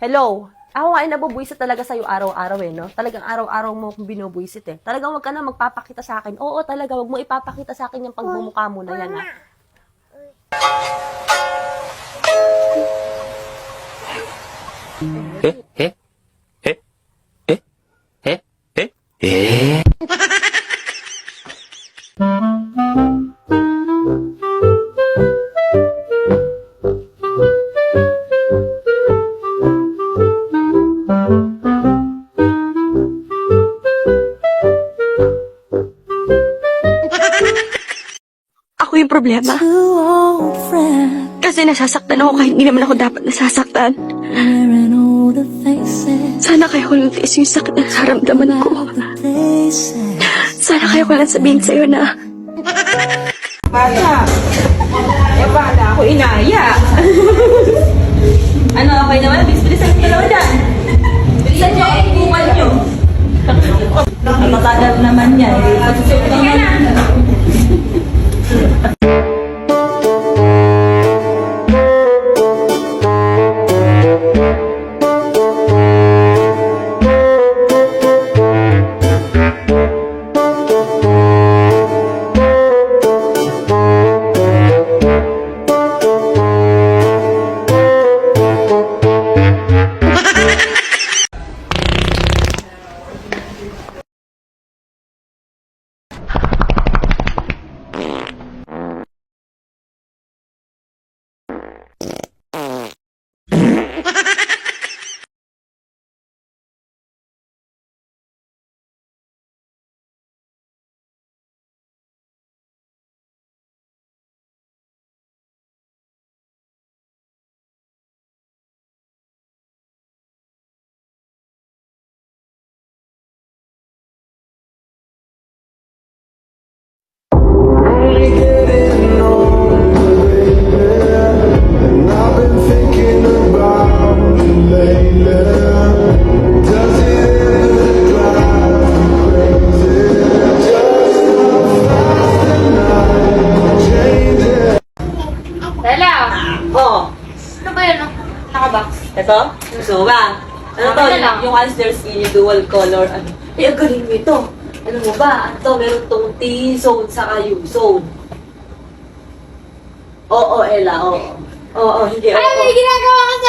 Hello? Ako nga ay nabubuisit talaga sa'yo araw-araw no? Talagang araw-araw mo akong binubuisit Talagang wag ka na magpapakita sa akin. Oo, talaga, wag mo ipapakita sa akin yung pagmumukha mo na yan, ha? Ako yung problema. Kasi nasasaktan ako kahit hindi naman ako dapat nasasaktan. Sana kaya ko lang tiis yung sakit na naramdaman ko. Sana kaya ko lang sabihin sa'yo na Bata. Bala ako inaya. Ano, okay naman? Bilisan ko dalawa dyan. Bilisan nyo ang ibukan nyo. Matagal naman yan. Pagsusunod naman. Oh, Ano ba yun? Nakabox. ito? Gusto mo ba? Ano to? Ano na lang? Yung Ansler Skin, yung dual color. Ano? Eh, ang galing mo ito. Ano mo ba? Ano to? Meron tong T-zone saka U-zone. Oo, Ella, oo. Oo, hindi. Ay, may ginagawa ka sa